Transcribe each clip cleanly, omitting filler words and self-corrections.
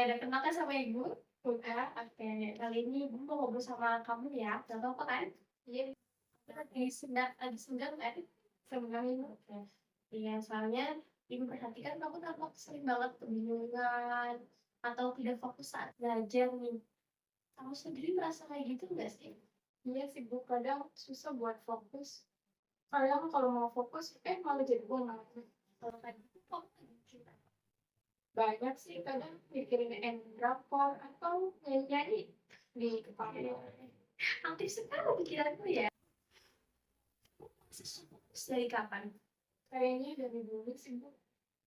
udah kenal kan sama ibu? Udah, oke. Kali ini ibu mau ngobrol sama kamu ya, nggak apa-apa kan? Iya, lagi senggang kan? Senggang ibu. Oke. Iya, soalnya ibu perhatikan kamu tampak sering banget kebingungan atau tidak fokus saat belajar nih. Kamu sendiri merasa kayak gitu nggak sih? Iya sih Bu, kadang susah buat fokus. Kadang kalau mau fokus, malah jadi bolang. Kalau kayak gitu, kamu lagi mikir apa? Banyak sih, kadang mikirin ending drakor atau nyanyi-nyanyi di kepala. Aktif sekali pikiranmu ya. Fokus dari kapan? Kayaknya dari dulu sih Bu.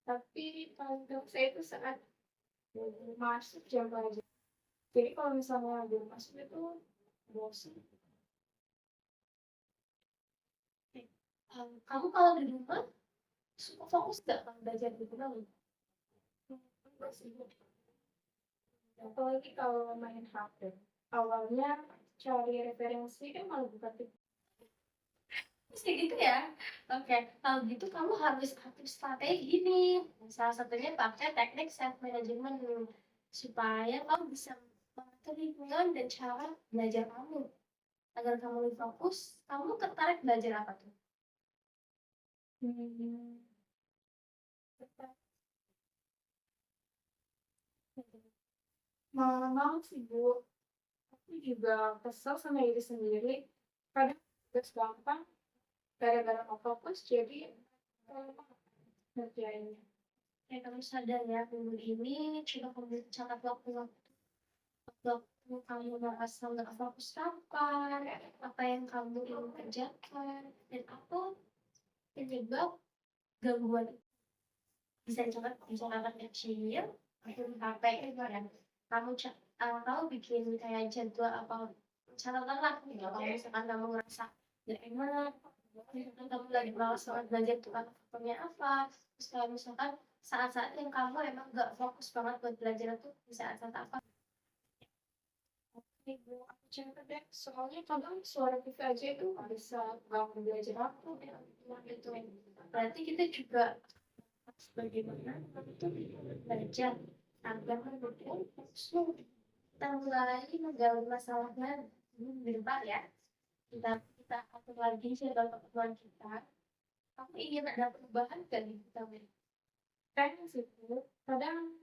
Tapi paling saya itu saat masuk jam pelajaran. Jadi kalau misalnya belum masuk itu bosan. Kamu kalau di rumah suka fokus nggak kalau belajar di rumah? Enggak sih. Apalagi kalau main HP. Awalnya cari referensi malah buka TikTok. Terus kayak gitu ya? Oke, kalau gitu kamu harus atur strategi nih. Salah satunya pakai teknik self management supaya kamu bisa mengatur lingkungan dan cara belajar kamu. Agar kamu lebih fokus, kamu tertarik belajar apa tuh? Hmm, tertarik. Mau sih Bu, aku juga kesel sama diri sendiri. Kadang tugas gampang, gara-gara mau fokus jadi lama ngerjainnya. Kamu sadar ya, minggu ini coba kamu catat waktu kamu merasa nggak fokus apa yang kamu ingin kerjakan, dan apa penyebab gangguan. Bisa dicatat di catatan kecil atau di HP gitu ya. Kamu bikin kayak jadwal apa catatan lah gitu. Kalau misalkan kamu ngerasa nggak enak, misalkan kamu lagi malas banget belajar tuh faktornya apa. Terus kalau misalkan saat-saat yang kamu emang nggak fokus banget buat belajar itu di saat-saat apa. Oke Bu, aku catat deh. Soalnya kadang suara TV aja itu bisa ganggu belajar aku ya. Gitu. Berarti kita juga bagaimana itu belajar agar kemudian langsung kita mulai menggali masalahnya di depan ya. Kita atur lagi dalam pertemuan kita. Kamu ingin ada perubahan kan di kita? Pengen sih Bu. Kadang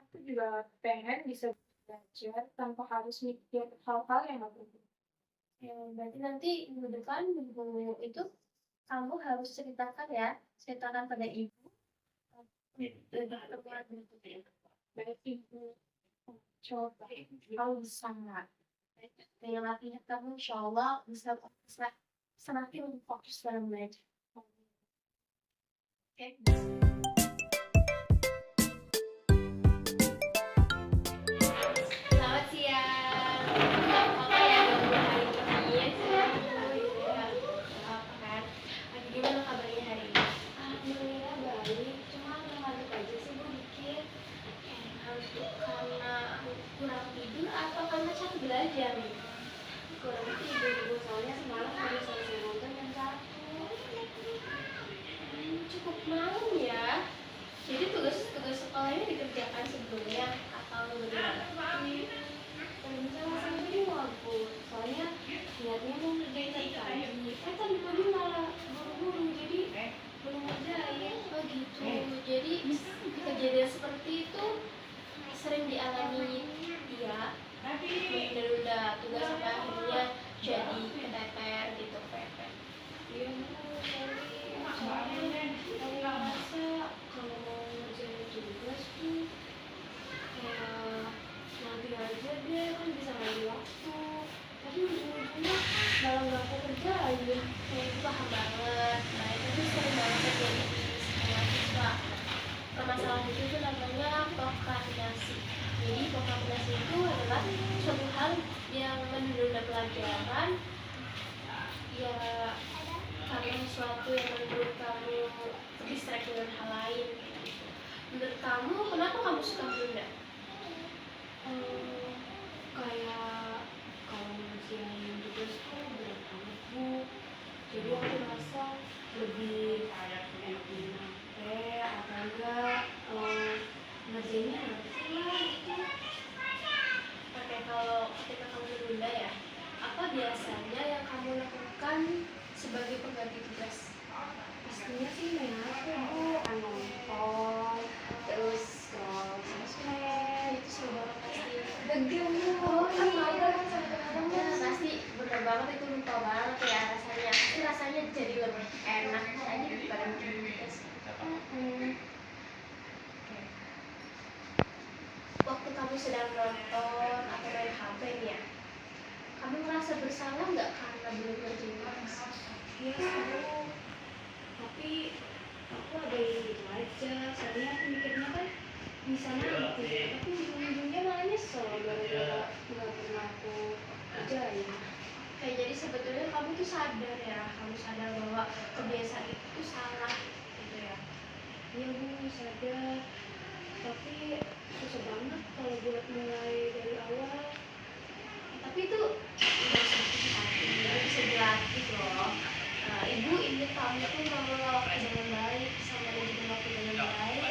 aku juga pengen bisa belajar tanpa harus mikir hal-hal yang aku. Ya, berarti nanti minggu depan minggu itu kamu harus ceritakan pada ibu pertemuan berikutnya. Baik ibu, coba kamu bisa nggak? Dengan latihan kamu insya Allah bisa semakin fokus dalam belajar. Oke. Selamat siang. Apa ya ganggu hari ini? Ya, apa kan? Gimana kabarnya hari ini? Alhamdulillah baik. Cuma ngantuk aja sih Bu dikit. Ngantuk karena kurang tidur atau karena capek belajar nih? Kurang tidur Bu, soalnya semalam baru selesai nonton jam 1. Cukup malam ya. Jadi tugas-tugas sekolahnya dikerjakan sebelumnya atau bagaimana? Kalau misalnya sama semua Bu, soalnya niatnya mau ngerjain tadi pagi. Tadi pagi malah buru-buru, jadi belum ngerjain. Oh gitu. Jadi kejadian seperti itu sering dialami dia. Menunda tugas sampai akhirnya jadi keteter gitu. Iya, soalnya aku ngerasa kalau mau ngerjain tugas tuh nanti aja deh kan bisa ngambil waktu, tapi ujung-ujungnya malah nggak aku kerjain. Saya itu paham banget. Nah itu tuh sering banget terjadi di sekolah siswa. Permasalahan itu tuh namanya prokrastinasi. Jadi prokrastinasi itu adalah suatu hal yang menunda pelajaran ya, karena sesuatu yang menurut kamu distract dengan hal lain. Menurut kamu kenapa kamu suka menunda? Kayak kalau ngerjain tugas tuh berat banget Bu, jadi aku merasa lebih capek atau enggak ngerjainnya nanti lah gitu. kamu lakukan sebagai pengganti tugas? Pastinya sih main HP Bu, nonton, terus scroll sosmed. Itu seru banget pasti. Degil Bu. Oh, Kan iya. mager kan sama Ya, teman-teman. pasti bener banget, itu lupa banget ya rasanya. Itu rasanya jadi lebih enak aja daripada bikin tugas. Waktu kamu sedang nonton atau main HP nih ya, kamu merasa bersalah nggak karena belum ngerjain tugas? Iya seru. Tapi aku ada yang gitu aja. Soalnya aku mikirnya kan bisa nanti. Tapi ujung-ujungnya malah nyesel gara-gara nggak pernah aku kerjain. Kayak jadi sebetulnya kamu tuh sadar ya, kamu sadar bahwa kebiasaan itu tuh salah gitu ya. Iya Bu, sadar. Tapi susah banget kalau buat mulai dari awal. Tapi itu nggak usah sakit hati, itu bisa dilatih loh. Ibu ingin kamu tuh mengelola waktu dengan baik, bisa manajemen waktu dengan baik,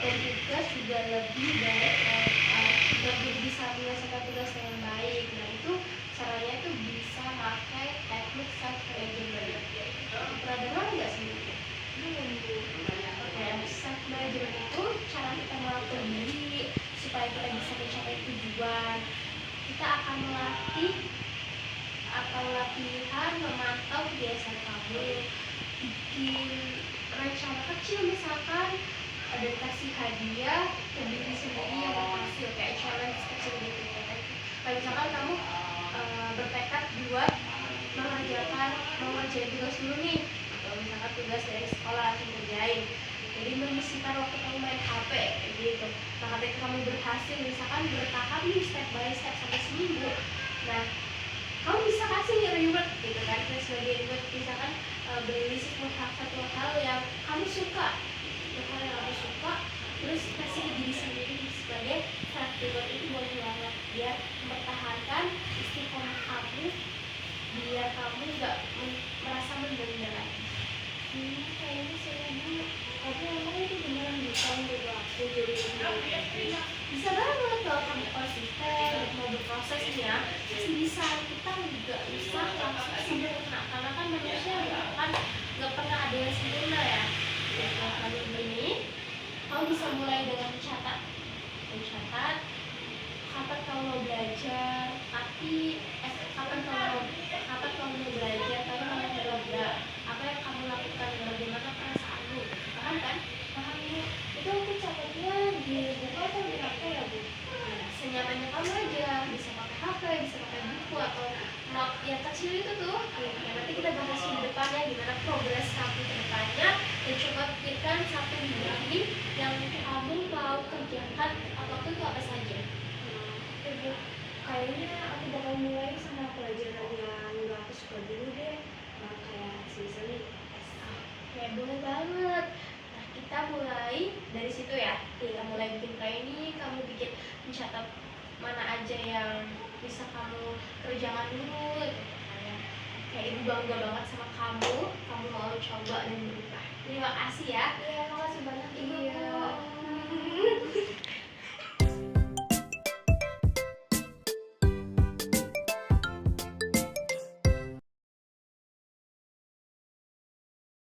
dan tugas juga lebih baik, lebih bisa menyelesaikan tugas dengan baik. Nah itu caranya tuh bisa pakai teknik self management. Pernah dengar nggak sih? Belum Bu. Oke, self management itu cara kita mengatur diri supaya kita bisa mencapai tujuan. Kita akan melatih atau latihan memantau kebiasaan kamu, bikin rencana kecil, misalkan ada kasih hadiah ke diri sendiri yang berhasil, kayak challenge kecil gitu ya. Kayak misalkan kamu bertekad buat mengerjain tugas dulu nih, atau misalkan tugas dari sekolah langsung kerjain, jadi menyisihkan waktu kamu main HP kayak gitu. Nah ketika kamu berhasil misalkan bertahap nih step by step sampai seminggu, nah kamu bisa kasih reward gitu kan, sebagai reward misalkan beli satu hal yang kamu suka, terus kasih ke diri sendiri sebagai self reward. Itu boleh banget biar mempertahankan istiqomah kamu, biar kamu nggak merasa mendenda lagi. Kayaknya seru Bu. Tapi emang itu beneran bisa merubah aku jadi lebih baik. Bisa banget kalau kamu konsisten mau berproses nih ya, pasti bisa. Kita nggak bisa langsung sempurna karena kan manusia nggak pernah ada yang sempurna ya. Nah, kali ini kamu bisa mulai dengan mencatat kapan kamu mau belajar, kapan kamu mau belajar tapi kamu nggak, apa yang kamu lakukan, bagaimana perasaanmu, paham kan? Paham Bu. Itu aku catatnya di buku atau di HP ya Bu? Senyamannya kamu aja, bisa pakai HP, bisa pakai buku atau note yang kecil itu tuh. Ya, nanti kita bahas di depannya gimana progres kamu ke depannya, dan coba pikirkan satu minggu ini yang kamu mau kerjakan apapun itu apa saja. Oke Bu. Kayaknya aku bakal mulai sama pelajaran yang nggak aku suka dulu deh. Kayak seni. Oke, boleh banget. Nah, kita mulai dari situ ya. Kita mulai bikin planning, kamu bikin mencatat mana aja yang bisa kamu kerjakan dulu gitu. Kayak ibu bangga banget sama kamu mau coba dan berubah. Terima kasih ya. Iya, makasih banyak Ibu. Iya.